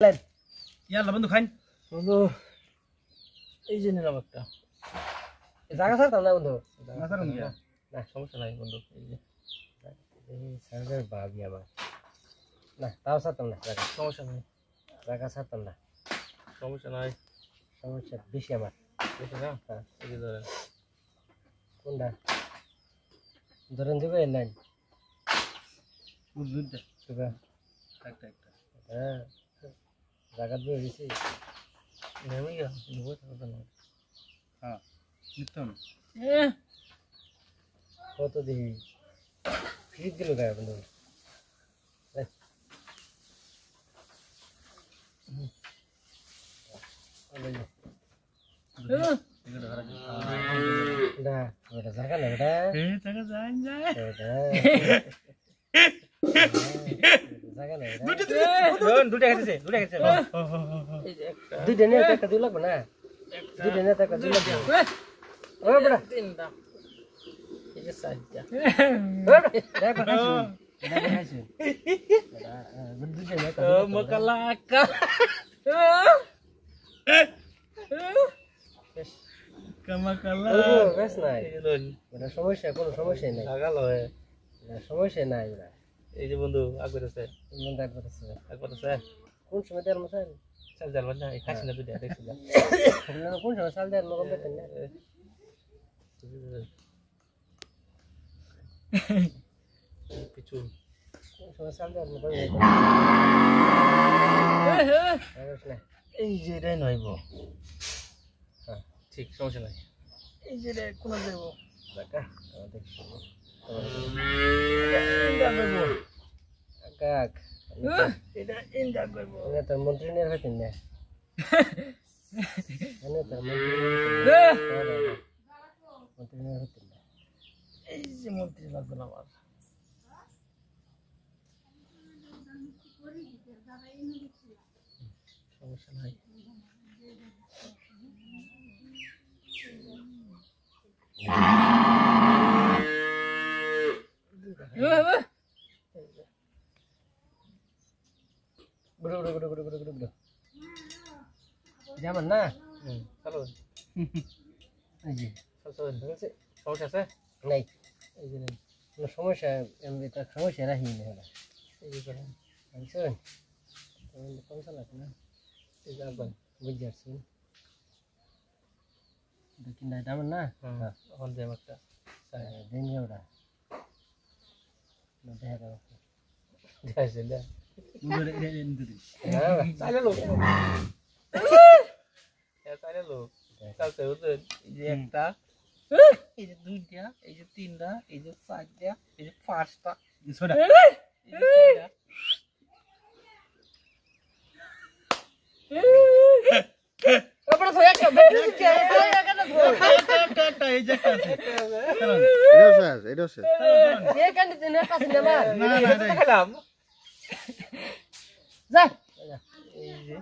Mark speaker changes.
Speaker 1: lane
Speaker 2: ইয়াল্লা বন্ধু খাইন
Speaker 1: বন্ধু
Speaker 2: এই যে নিলাম একটা
Speaker 1: জায়গা ছাড়তাম না বন্ধু
Speaker 2: না ছাড়ুন কি
Speaker 1: না
Speaker 2: সমস্যা নাই বন্ধু এই যে
Speaker 1: এই সার্জার ভাবি আমার না তাও ছাড়তাম না
Speaker 2: সমস্যা নাই
Speaker 1: জায়গা ছাড়তাম না
Speaker 2: সমস্যা নাই
Speaker 1: সমস্যা বেশি আমার
Speaker 2: বেশি না এই যে ধরেন
Speaker 1: কোনটা ধরেন দিবে লাইন
Speaker 2: দুইটা
Speaker 1: দিবে
Speaker 2: একটা একটা
Speaker 1: হ্যাঁ জায়গা দিয়ে গেছি
Speaker 2: নেমে গিয়া নেবো কথা না হ্যাঁ নিতাম
Speaker 1: কত দিই ফ্রিজ দিল গায়ে বন্ধু না ওটা জায়গা না ওটা
Speaker 2: টাকা যায় যায়
Speaker 1: জায়গা না
Speaker 2: দুটা গেছে
Speaker 1: দুইটা নিয়ে একটা দুই লাগবে না দুইটা নিয়ে একটা দুই লাগবে ও বড়া
Speaker 2: তিনটা এই যে সাইডটা makalaka kamakala
Speaker 1: বেশ নাই এটা সমস্যা কোনো সমস্যা নাই
Speaker 2: লাগাল হয়
Speaker 1: সমস্যা নাই এটা
Speaker 2: এই যে বন্ধু আগর আছে
Speaker 1: মন রাখবার আছে কোন সময় দেয়ার মশাই
Speaker 2: চাল জাল না এই খাসি না দুইটা দেখছি না
Speaker 1: কোন সময় সাল দেয়ার মগম দেখেন না
Speaker 2: পিছু
Speaker 1: কোন সময় সাল দেয়ার মগম
Speaker 2: এই যে এটাই নইব হ্যাঁ ঠিক সমস্যা নাই এই যে কোন যাইব
Speaker 1: দেখা দেখছি কাক
Speaker 2: এটা ইন্দা করব
Speaker 1: এটা তো মন্ত্রী নিয়ে হইতেন না এনে তো মন্ত্রী নিয়ে হইতেন না
Speaker 2: এই যে মন্ত্রী লাগবে না আমার সমস্যা নাই
Speaker 1: যেমন না
Speaker 2: চলো
Speaker 1: এই যে
Speaker 2: সমস্যা আছে
Speaker 1: নাই
Speaker 2: এই যে
Speaker 1: কোনো সমস্যা এমনি তো সমস্যা রাখি না হলো
Speaker 2: এই যে করেন
Speaker 1: বুঝছেন কোন চালাক না
Speaker 2: এই যে আসবেন
Speaker 1: বুঝতে পারছেন দেখিন না তেমন না
Speaker 2: হ্যাঁ এখন দেব একটা
Speaker 1: দিন ওটা না দেখা দাও
Speaker 2: যাইছে না
Speaker 1: চাইলে লোক
Speaker 2: চাইলে লোক চালতে হতো এই যে একটা এই যে দুইটা এই যে তিনটা এই যে চারটা এই যে পাঁচটা এই যে ছয়টা
Speaker 1: ওপরে তো একটা ব্যাটারি কে
Speaker 2: এই যে
Speaker 3: এটা আছে
Speaker 1: এ কান্দি না কাছে না
Speaker 2: না খেলাম
Speaker 1: যা
Speaker 2: এই যে